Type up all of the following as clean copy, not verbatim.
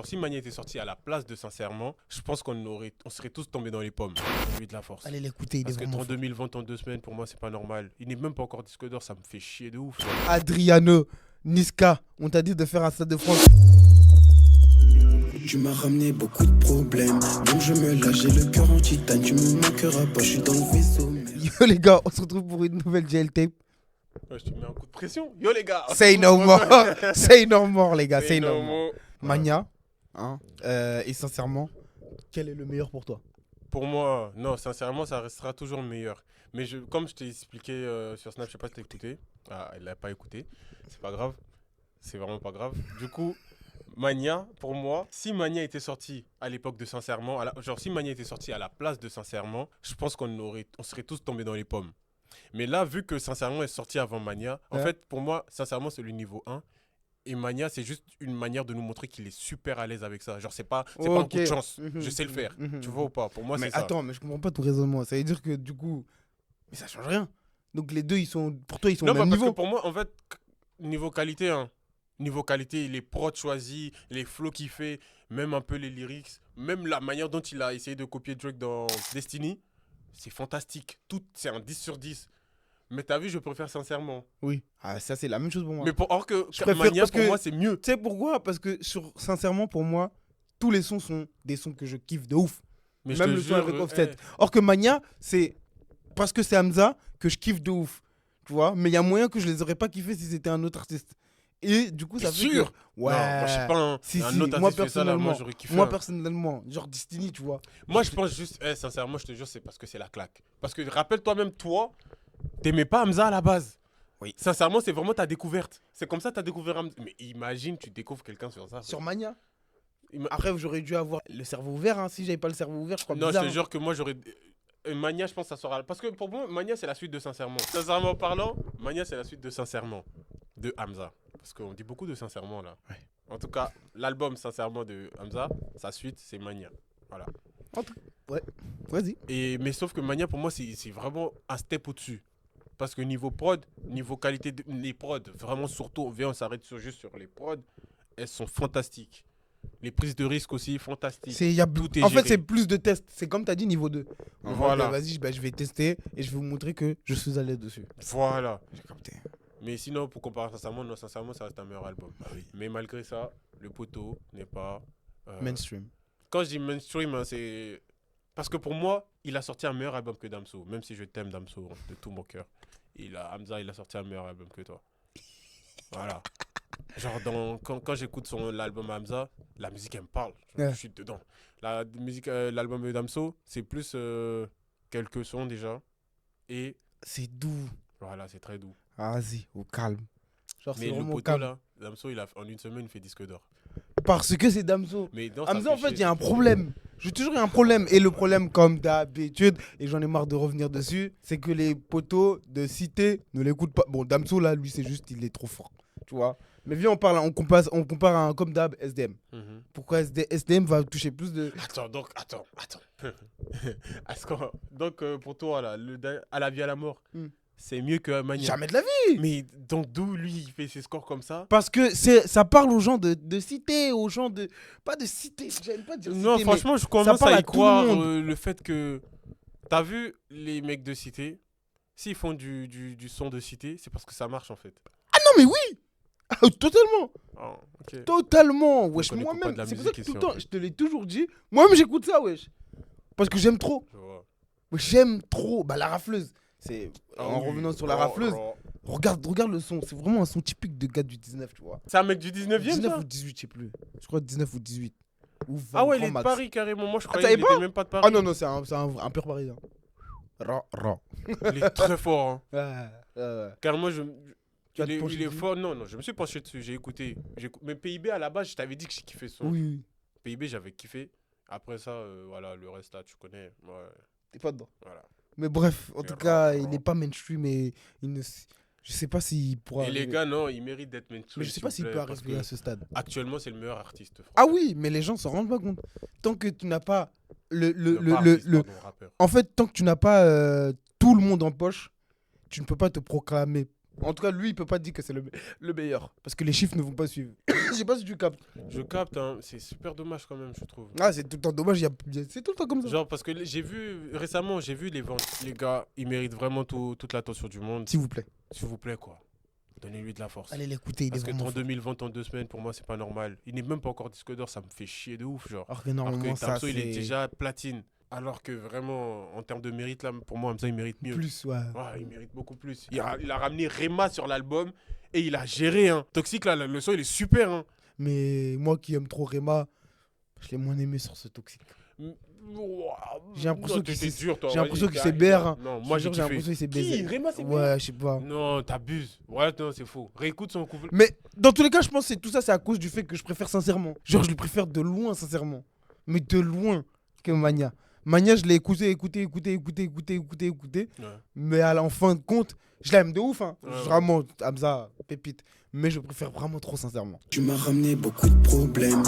Si Mania était sorti à la place de Sincèrement, je pense on serait tous tombés dans les pommes. Lui de la force. Allez l'écouter, il est Parce que vraiment 32 fort. 000 ventes en 2 semaines, pour moi, c'est pas normal. Il n'est même pas encore disque d'or, ça me fait chier de ouf. Adriano, Niska, on t'a dit de faire un Stade de France. Tu m'as ramené beaucoup de problèmes. Donc je me lâche, j'ai le cœur en titane. Tu me manqueras pas, je suis dans le vaisseau. Yo les gars, on se retrouve pour une nouvelle GL tape. Ouais, je te mets un coup de pression. Yo les gars. Say no more. Say no more les gars, say no more. more. Mania, hein, et sincèrement, quel est le meilleur pour toi? Pour moi, non, sincèrement, ça restera toujours le meilleur. Mais comme je t'ai expliqué sur Snap, je sais pas si t'as écouté. Ah, elle l'a pas écouté. C'est pas grave. C'est vraiment pas grave. Du coup, Mania, pour moi, si Mania était sorti à l'époque de Sincèrement, genre si Mania était sorti à la place de Sincèrement, je pense on serait tous tombés dans les pommes. Mais là, vu que Sincèrement est sorti avant Mania, en Ouais. fait, pour moi, Sincèrement, c'est le niveau 1. Et Mania, c'est juste une manière de nous montrer qu'il est super à l'aise avec ça. Genre, c'est pas un Ok. coup de chance. Mhm, Je sais le faire. mhm, Tu vois ou pas? Pour moi, mais c'est ça. attends, mais je comprends pas ton raisonnement. Ça veut dire que du coup, mais ça change rien. Donc les deux, pour toi, ils sont Non, au même parce que niveau. pour moi, en fait, niveau qualité, hein, niveau qualité, les prods choisis, les flows qu'il fait, même un peu les lyrics, même la manière dont il a essayé de copier Drake dans Destiny, c'est fantastique. Tout, c'est un 10 sur 10. Mais t'as vu, je préfère Sincèrement. Oui. Ah, ça c'est la même chose pour moi. Mais or que Je préfère Mania, parce pour que- moi, c'est mieux. Tu sais pourquoi? Parce que sincèrement, pour moi, tous les sons sont des sons que je kiffe de ouf. Mais je Même te le son jure, avec Offset. Or que Mania, c'est parce que c'est Hamza que je kiffe de ouf. Tu vois? Mais il y a moyen que je les aurais pas kiffés si c'était un autre artiste. Et du coup, ça T'es fait sûr? que... Ouais. Non, moi, je suis pas un autre moi artiste qui fait ça, là, moi, personnellement, j'aurais kiffé. moi personnellement, genre Destiny, tu vois. Moi, je pense juste, sincèrement, je te jure, c'est parce que c'est la claque. Parce que rappelle-toi même, toi, t'aimais pas Hamza à la base. Oui. Sincèrement, c'est vraiment ta découverte. C'est comme ça que t'as découvert Hamza. Mais imagine, tu découvres quelqu'un sur ça. Sur Mania. Ima- Après, j'aurais dû avoir le cerveau ouvert. Hein. Si j'avais pas le cerveau ouvert, je crois Non, bizarre. je te jure que moi, j'aurais. Mania, je pense que ça sera. Parce que pour moi, Mania, c'est la suite de Sincèrement. Sincèrement parlant, Mania, c'est la suite de Sincèrement. De Hamza. Parce qu'on dit beaucoup de Sincèrement là. Ouais. En tout cas, l'album Sincèrement de Hamza, sa suite, c'est Mania. Voilà. Vas-y. Mais sauf que Mania, pour moi, c'est vraiment un step au-dessus. Parce que niveau prod, niveau qualité, les prods, vraiment surtout, on s'arrête juste sur les prods, elles sont fantastiques. Les prises de risque aussi, fantastiques. Tout est En fait, géré. c'est plus de tests. C'est comme tu as dit, niveau 2. En Voilà. mode, vas-y, je vais tester et je vais vous montrer que je suis à l'aise dessus. Voilà. J'ai capté. Mais sinon, pour comparer sincèrement, non, sincèrement, ça reste un meilleur album. Mais malgré ça, le poteau n'est pas... Mainstream. Quand je dis mainstream, hein, c'est... Parce que pour moi, il a sorti un meilleur album que Damso. Même si je t'aime Damso de tout mon cœur. Hamza, il a sorti un meilleur album que toi. Voilà. Genre, quand j'écoute l'album Hamza, la musique, elle me parle. Ouais. Je suis dedans. La musique, l'album de Damso, c'est plus quelques sons déjà. Et C'est doux. voilà, c'est très doux. Ah, vas-y, au calme. Genre, c'est Mais le vraiment poteau, calme. là, Damso, en une semaine, il fait disque d'or. Parce que c'est Damso. Mais non, ça Hamza, en fait, chier, il y a ça un fait problème. J'ai toujours eu un problème. Et le problème, comme d'habitude, et j'en ai marre de revenir dessus, c'est que les poteaux de cité ne l'écoutent pas. Bon, Damso, là, lui, c'est juste, il est trop fort. Tu vois. Mais viens, on compare à un comme d'hab SDM. chier. Mhm. Pourquoi SDM va toucher plus de. Attends. Donc, pour toi, là, à la vie, à la mort, Hmm. c'est mieux que Mania. Jamais de la vie. Mais donc, d'où lui, il fait ses scores comme ça? Parce que ça parle aux gens de cité, aux gens de. Pas de cité, j'aime pas dire Non, cité. franchement, je ça commence parle à à y tout le croire monde. le fait que... T'as vu les mecs de cité? S'ils font du son de cité, c'est parce que ça marche, en fait. Non, mais oui. Totalement. Ah, ok. Totalement. Wesh, connaît pas moi-même. de la C'est pour ça musique que tout le ici, en temps, fait. je te l'ai toujours dit. Moi-même, j'écoute ça, wesh. Parce que j'aime trop. Je vois. J'aime trop. Bah, la rafleuse. C'est. Ah En oui. revenant sur la Oh, rafleuse, oh. regarde le son. C'est vraiment un son typique de gars du 19, tu vois. C'est un mec du 19e, 19 ça? ou 18, je sais plus. Je crois 19 ou 18. Ou 20 Ah ouais, il grand est de max. Paris, carrément. Moi, je croyais t'avais qu'il pas était même pas de Paris. Ah non, non, c'est un pur parisien. Ra. Il est très fort, hein. Car moi, Tu vas te il pencher est dessus fort. Non, je me suis penché dessus, j'ai écouté. Mais PIB, à la base, je t'avais dit que j'ai kiffé son. Oui. PIB, j'avais kiffé. Après ça, voilà, le reste là, tu connais. Ouais, T'es pas dedans. voilà. Mais bref, en Mais tout cas, ra. il n'est pas mainstream et il ne... je sais pas s'il pourra. Et les arriver. gars, non, ils méritent d'être mainstream. Mais je sais pas s'il peut parce arriver que à ce stade. actuellement, c'est le meilleur artiste français. Ah oui, mais les gens s'en rendent pas compte. Tant que tu n'as pas Non, pas artiste, pardon, rappeur. En fait, tant que tu n'as pas tout le monde en poche, tu ne peux pas te proclamer En tout cas, lui, il peut pas dire que c'est le meilleur. Parce que les chiffres ne vont pas suivre. Je sais pas si tu captes. Je capte, hein. C'est super dommage quand même, je trouve. Ah, c'est tout le temps dommage. C'est tout le temps comme ça. Genre, parce que récemment, j'ai vu les ventes. Les gars, ils méritent vraiment toute l'attention du monde. S'il vous plaît. S'il vous plaît, quoi. Donnez-lui de la force. Allez l'écouter. Parce que 32 000 ventes en 2 semaines, pour moi, c'est pas normal. Il n'est même pas encore disque d'or, ça me fait chier de ouf, genre. Alors que Alors normalement, que ça, Damso, il est c'est déjà platine. Alors que vraiment, en termes de mérite, là, pour moi, Hamza, il mérite mieux. plus, ouais. Ouais, il mérite beaucoup plus. Il a ramené Rema sur l'album et il a géré. Hein. Toxique, là, le son, il est super. Hein. Mais moi qui aime trop Rema, je l'ai moins aimé sur ce Toxique. J'ai l'impression qu'il s'est dur, toi. J'ai l'impression qu'il s'est BR. Hein. Non, moi, j'ai l'impression qu'il s'est baisé. Qui Rema, c'est Ouais, je sais pas. Non, t'abuses. Ouais, non, c'est faux. Réécoute son couplet. Mais dans tous les cas, je pense que tout ça, c'est à cause du fait que je préfère sincèrement. Genre, je le préfère de loin, sincèrement. Mais de loin que Mania. Mania, je l'ai écouté. Ouais. Mais en fin de compte, je l'aime de ouf. Hein. Ouais. Vraiment, Hamza, pépite. Mais je préfère vraiment trop sincèrement. Tu m'as ramené beaucoup de problèmes.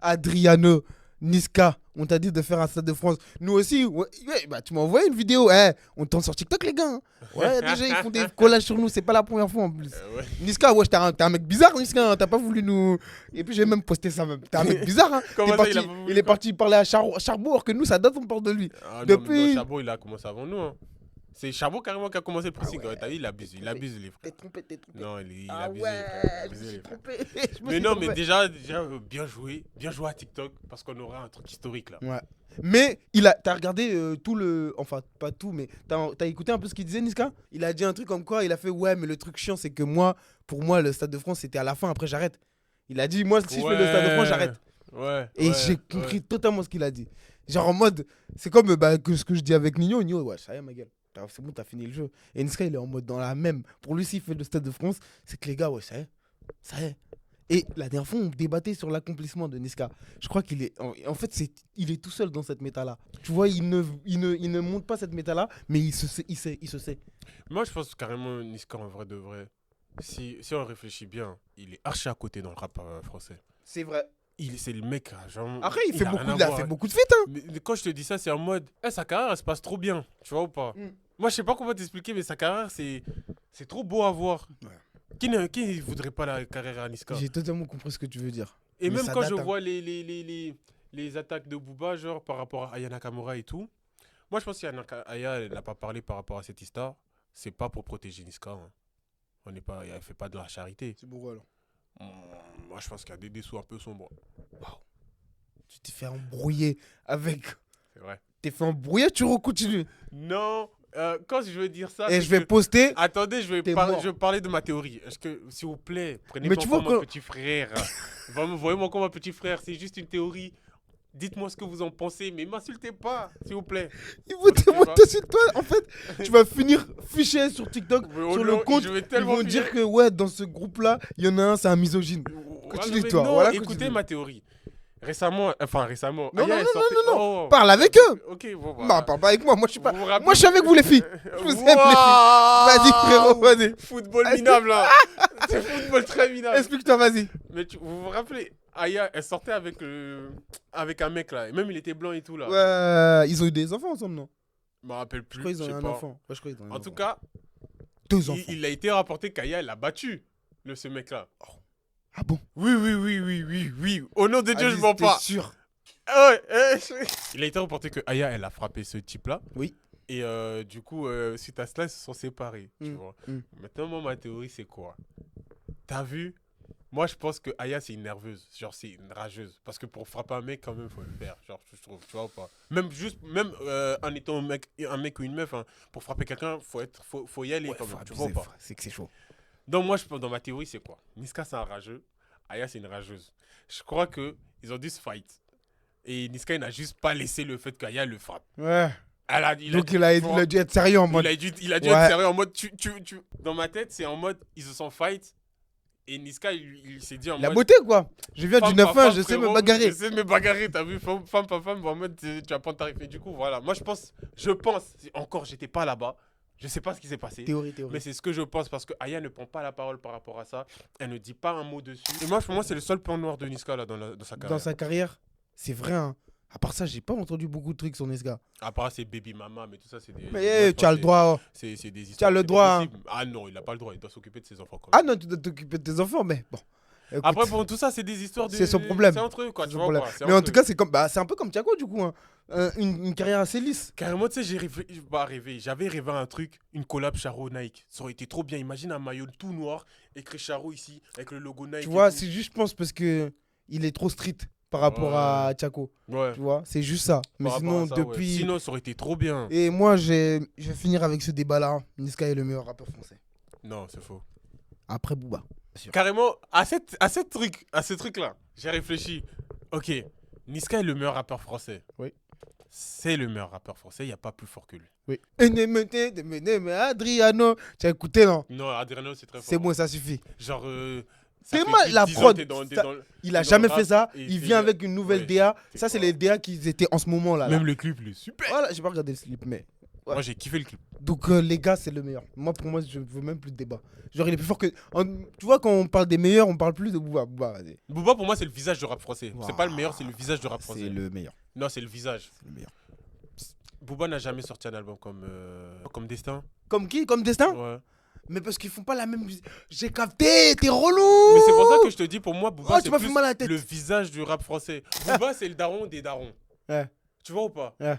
Adriano, Niska, on t'a dit de faire un Stade de France. Nous aussi, ouais, bah, tu m'as envoyé une vidéo. On tourne sur TikTok, les gars. Hein. Ouais, déjà, ils font des collages sur nous. C'est pas la première fois en plus. Ouais. Niska, ouais, t'es un mec bizarre, Niska. Hein. T'as pas voulu nous. Et puis, j'ai même posté ça même. T'es un mec bizarre. Hein. Comment T'es ça, parti- il a il est parti parler à Charbot, alors que nous, ça date, on parle de lui. Ah, Depuis- non, mais Chabot, il a commencé avant nous. Hein. C'est Chabot carrément qui a commencé le pressing. T'as vu, il abuse les frères. T'es trompé. Non, il Ah abuse ouais, les frères. je me suis trompé. Mais non, mais déjà bien joué à TikTok parce qu'on aura un truc historique là. Ouais. Mais t'as regardé tout le. Enfin, pas tout, mais t'as écouté un peu ce qu'il disait, Niska? Il a dit un truc comme quoi il a fait ouais, mais le truc chiant, c'est que pour moi, le Stade de France, c'était à la fin, après j'arrête. Il a dit, moi, si je fais le Stade de France, j'arrête. Ouais. Et j'ai compris totalement ce qu'il a dit. Genre en mode, c'est comme ce que je dis avec Nino. Nino, ouais, ça y est, ma gueule. C'est bon, t'as fini le jeu. Et Niska, il est en mode dans la même. Pour lui, s'il fait le Stade de France, c'est que les gars, ouais, ça y est. Et la dernière fois, on débattait sur l'accomplissement de Niska. Je crois qu'il est. En fait, il est tout seul dans cette méta-là. Tu vois, il ne monte pas cette méta-là, mais il se sait. Moi, je pense carrément Niska en vrai de vrai. Si on réfléchit bien, il est archi à côté dans le rap français. C'est vrai. C'est le mec, genre. Après, il a rien à a voir, fait hein. beaucoup de feats. Hein. Mais quand je te dis ça, c'est en mode, sa carrière, elle se passe trop bien. Tu vois ou pas? Moi, je sais pas comment t'expliquer, mais sa carrière, c'est trop beau à voir. Ouais. Qui ne voudrait pas la carrière à Niska? J'ai totalement compris ce que tu veux dire. Et Mais même ça quand date, je hein. vois les attaques de Booba, genre par rapport à Aya Nakamura et tout, moi je pense qu'Aya n'a pas parlé par rapport à cette histoire. C'est pas pour protéger Niska. Hein. Elle fait pas de la charité. C'est beau, alors. Moi je pense qu'il y a des dessous un peu sombres. Waouh. Tu t'es fait embrouiller avec. C'est vrai. T'es fait embrouiller, tu recontinues. Non, quand je veux dire ça. Et c'est je vais que- poster. Attendez, T'es mort. je vais parler de ma théorie. Est-ce que, s'il vous plaît, Mais prenez-moi tu comme vois un petit frère. Voyez-moi comme un petit frère. C'est juste une théorie. Dites-moi ce que vous en pensez, mais m'insultez pas, s'il vous plaît. Ils vont Tu vois. t'insulter, toi. En fait, tu vas finir fiché sur TikTok, Mais oh sur non, le compte. je vais Ils tellement vont finir. dire que, ouais, dans ce groupe-là, il y en a un, c'est un misogyne. Continue, Mais toi. non, Voilà, écoutez continue. ma théorie. Récemment. Non, Aya, non, elle non, sortait- non, Oh. Parle avec eux. Ok, bon, Non, bah. parle pas avec moi. Moi, je suis pas. Vous vous rappelez- Moi, je suis avec vous, les filles. Je vous aime, les filles. Vas-y, frérot, vas-y. Football minable, là. C'est football très minable. Explique-toi, vas-y. Mais vous vous rappelez, Aya, elle sortait avec un mec, là. Et même, il était blanc et tout, là. Ouais, ils ont eu des enfants ensemble, non? Je me rappelle Je plus. crois qu'ils ont je eu sais un pas. enfant. Ouais, je crois qu'ils ont eu un En enfant. tout cas, 2 enfants. il a été rapporté qu'Aya, elle a battu ce mec-là. Ah bon? Oui. Au nom de Dieu, Vas-y, je mens t'es pas. sûr? Ah ouais, il a été rapporté que Aya, elle a frappé ce type-là. Oui. Et du coup, suite à cela, ils se sont séparés. Tu vois. Maintenant, moi, ma théorie, c'est quoi? T'as vu? Moi, je pense que Aya, c'est une nerveuse. Genre, c'est une rageuse. Parce que pour frapper un mec, quand même, faut le faire. Genre, je trouve, tu vois ou pas? Même en étant un mec ou une meuf, hein, pour frapper quelqu'un, faut y aller Ouais, quand faut même. Tu vois ou abuser, pas? c'est que c'est chaud. Donc, moi, dans ma théorie, c'est quoi? Niska, c'est un rageux. Aya, c'est une rageuse. Je crois qu'ils ont dû se fight. Et Niska, il n'a juste pas laissé le fait qu'Aya le frappe. Ouais. Donc il a dû être sérieux en mode. Il a dû Ouais. être sérieux en mode. Dans ma tête, c'est en mode. Ils se sont fight. Et Niska, il s'est dit en La mode. beauté, quoi. Je viens du femme 9-1, par femme, je sais me frérot, bagarrer. Je sais me bagarrer, t'as vu, femme par femme, en mode tu vas prendre ta riff. Et du coup, voilà. Moi, je pense, encore, j'étais pas là-bas. Je sais pas ce qui s'est passé. Théorie. Mais c'est ce que je pense parce que Aya ne prend pas la parole par rapport à ça. Elle ne dit pas un mot dessus. Et moi, pour moi, c'est le seul point noir de Niska là, dans sa carrière. Dans sa carrière, c'est vrai, hein. À part ça, j'ai pas entendu beaucoup de trucs sur Niska. À part c'est Baby Mama, mais tout ça, c'est des. Mais moi, je tu as pense le droit. C'est des histoires. Tu as le c'est pas droit, hein. possible. Ah non, il a pas le droit. Il doit s'occuper de ses enfants quand Ah même. non, tu dois t'occuper de tes enfants, mais bon. Écoute, Après, bon, tout ça, c'est des histoires de. C'est son problème. C'est entre eux, quoi. c'est Tu son vois problème. quoi. C'est Mais en entre tout eux. cas, c'est comme, bah, c'est un peu comme Thiago, du coup. Hein. Une carrière assez lisse. Carrément, tu sais, j'avais rêvé à un truc, une collab Charo Nike. Ça aurait été trop bien. Imagine un maillot tout noir, écrit Charo ici, avec le logo Nike. Tu et vois, tout. c'est juste, je pense, parce que il est trop street par rapport Ouais. à Thiago. Ouais. Tu vois, c'est juste ça. Mais Par sinon, rapport à ça, ouais. depuis. Sinon, ça aurait été trop bien. Et moi, je vais finir avec ce débat-là. Niska est le meilleur rappeur français. Non, c'est faux. Après Booba. Carrément, à ce truc-là, j'ai réfléchi. Ok, Niska est le meilleur rappeur français. Oui. C'est le meilleur rappeur français, il n'y a pas plus fort que lui. Oui. Mais Adriano. Tu as écouté, non? Non, Adriano, c'est très fort. C'est bon, ça suffit. Genre, C'est ça fait mal, plus de la 10 ans prod, que t'es ça- dans le- Il a dans jamais le fait rap ça. et Il c'est- vient avec une nouvelle ouais, DA. c'est Ça, c'est fort. les DA qui étaient en ce moment-là. là. Même le clip, il est super. Voilà, j'ai pas regardé le slip, mais. Ouais. Moi, j'ai kiffé le clip. Donc, les gars, c'est le meilleur. Moi, pour moi, je veux même plus de débat. Genre, il est plus fort que. Tu vois, quand on parle des meilleurs, on parle plus de Booba. Booba, vas-y. Booba, pour moi, c'est le visage du rap français. Waouh. C'est pas le meilleur, c'est le visage du rap français. C'est le meilleur. Non, c'est le visage. C'est le meilleur. Booba n'a jamais sorti un album comme Destin. Comme qui? Comme Destin? Ouais. Mais parce qu'ils font pas la même musique. J'ai capté, t'es relou! Mais c'est pour ça que je te dis, pour moi, Booba, Oh, tu c'est m'as plus fait mal à la tête. le visage du rap français. Booba, c'est le daron des darons. Ouais. Tu vois ou pas? Ouais.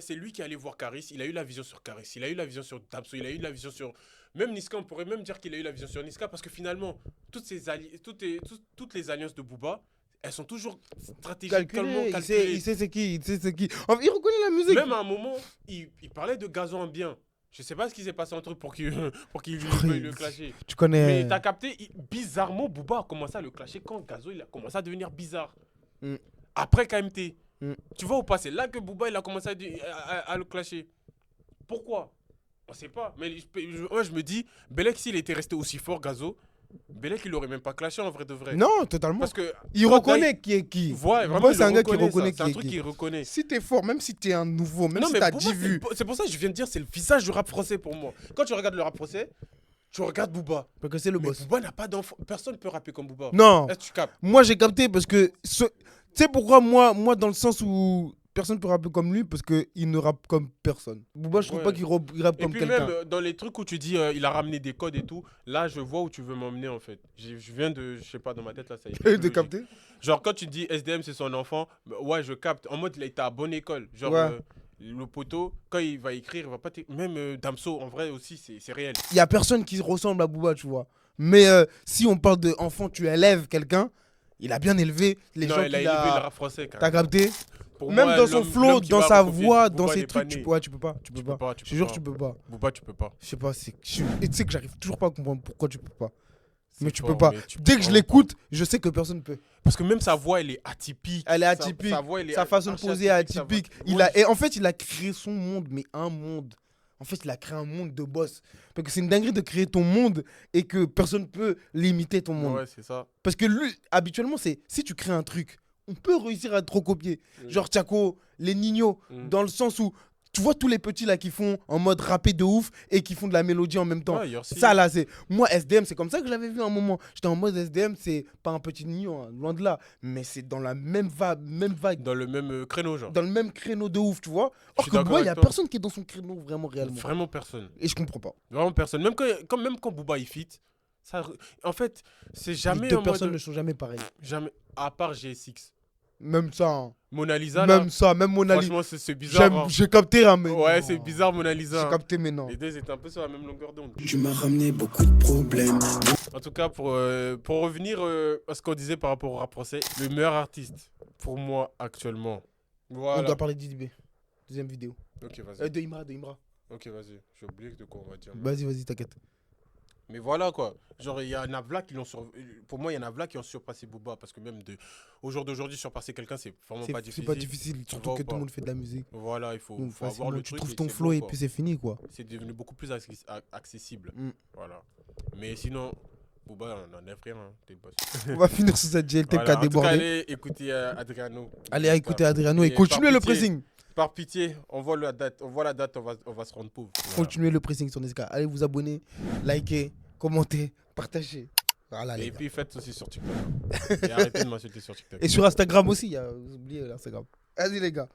C'est lui qui est allé voir Caris. Il a eu la vision sur Caris. Il a eu la vision sur Damso. Il a eu la vision sur. Même Niska, on pourrait même dire qu'il a eu la vision sur Niska parce que finalement, toutes les alliances de Booba, elles sont toujours stratégiquement Calculé, calculées. il sait c'est qui, il sait c'est qui. Il reconnaît la musique. Même à un moment, il parlait de Gazon en bien. Je sais pas ce qui s'est passé entre eux pour qu'il veuille le clasher. Tu connais. Mais t'as capté, bizarrement, Booba a commencé à le clasher quand Gazo il a commencé à devenir bizarre. Mm. Après KMT. Mm. Tu vois ou pas? C'est là que Booba il a commencé à le clasher. Pourquoi? On sait pas. Mais moi je me dis, Belek s'il était resté aussi fort, Gazo, Belek il aurait même pas clashé en vrai de vrai. Non, totalement. Parce que. Il reconnaît qui est qui. Ouais, vraiment, Booba, il c'est un le gars qui reconnaît, reconnaît ça. qui C'est un est truc qui. qu'il reconnaît. Si t'es fort, même si t'es un nouveau, même Non, si mais t'as Booba, 10 vues. c'est pour ça que je viens de dire, c'est le visage du rap français pour moi. Quand tu regardes le rap français, tu regardes Booba. Parce que c'est le Mais boss. Booba n'a pas d'enfant. Personne ne peut rapper comme Booba. Non, Est-ce que tu captes? moi j'ai capté parce que. Tu sais pourquoi moi, dans le sens où personne peut rapper comme lui, parce qu'il ne rappe comme personne. Booba, je trouve Ouais. pas qu'il rappe Et comme puis quelqu'un. même dans les trucs où tu dis il a ramené des codes et tout, là je vois où tu veux m'emmener en fait. Je viens de, je sais pas, dans ma tête là ça y est. De capter. Genre quand tu dis SDM c'est son enfant, bah, ouais je capte. En mode il a été à bonne école. Genre Ouais. le poteau, quand il va écrire, il va pas même Damso en vrai aussi c'est réel. Il y a personne qui ressemble à Booba, tu vois. Mais si on parle de enfant, tu élèves quelqu'un, il a bien élevé les Non, gens il a qu'il élevé le a. rap français T'as carrément. capté? Pour Même moi, dans son l'homme flow, qui dans va sa recopier voix, Booba, dans il ses est trucs, pas tu né. peux, ouais, tu peux pas. Tu peux Tu pas. peux pas, tu Je te peux jure, pas. tu peux pas. Booba tu peux pas. Je sais pas, et tu sais que j'arrive toujours pas à comprendre pourquoi tu peux pas. Mais tu fort, peux pas. mais tu Dès peux que je vraiment l'écoute, je sais que personne ne peut. Parce que même sa voix elle est atypique. Elle est Sa- atypique. Sa, voix, elle est Sa façon de archi poser est atypique, sa voix- atypique. Ouais, Et en fait, il a créé son monde, mais un monde. En fait, il a créé un monde de boss. Parce que c'est une dinguerie de créer ton monde et que personne ne peut limiter ton monde. Ouais, c'est ça. Parce que lui, habituellement, c'est si tu crées un truc, on peut réussir à te recopier. Genre Thiago, les Nino, Mm. dans le sens où tu vois tous les petits là qui font en mode rappé de ouf et qui font de la mélodie en même temps. Ouais, Yorsi. Ça là, c'est. Moi, SDM, c'est comme ça que je l'avais vu à un moment. J'étais en mode SDM, c'est pas un petit Nino, hein, loin de là. Mais c'est dans la même vague. Dans le même créneau, genre. Dans le même créneau de ouf, tu vois. Je Or suis que d'accord Booba, il y a avec toi. personne qui est dans son créneau vraiment réellement. Vraiment personne. Et je comprends pas. Vraiment personne. Même quand Booba il fit, ça, en fait, c'est jamais Les deux en personnes mode. ne sont jamais pareilles. Jamais. À part GSX. Même ça. Hein. Mona Lisa, là, Même ça, même Mona Lisa. franchement, c'est bizarre. hein. J'ai capté, hein, mais. Ouais, non. c'est bizarre, Mona J'ai Lisa. hein. capté, mais non. Les deux étaient un peu sur la même longueur d'onde. Tu m'as ramené beaucoup de problèmes. En tout cas, pour revenir à ce qu'on disait par rapport au rap français, le meilleur artiste, pour moi, actuellement. On Voilà. doit parler d'IDB. Deuxième vidéo. Ok, vas-y. De Imra. Ok, vas-y. J'ai oublié de quoi on va dire. Vas-y, t'inquiète. Mais voilà quoi. Genre, il y en a v'là qui l'ont pour moi, il y en a v'là qui ont surpassé Booba. Parce que même au jour d'aujourd'hui, surpasser quelqu'un, c'est vraiment pas C'est difficile. pas difficile, surtout vois que ou tout pas. le monde fait de la musique. Voilà, il faut Donc, avoir facilement, le tu truc. trouves et ton c'est flow bon, et quoi. puis c'est fini, quoi. C'est devenu beaucoup plus accessible. Mm. Voilà. Mais sinon, Booba, on n'enlève rien. Hein, t'es boss. On va finir sur cette GLT Voilà, qui a en tout cas, débordé. allez écouter Adriano. Allez, écoutez Adriano et par continuez le pitié, pressing. Par pitié, on voit la date, on va se rendre pauvre. Voilà. Continuez le pressing sur Nesca. Allez vous abonner, liker, commenter, partager. Voilà, les Et gars. puis faites aussi sur TikTok. Et arrêtez de m'insulter sur TikTok. Et sur Instagram aussi, vous oubliez l'Instagram. Vas-y, les gars.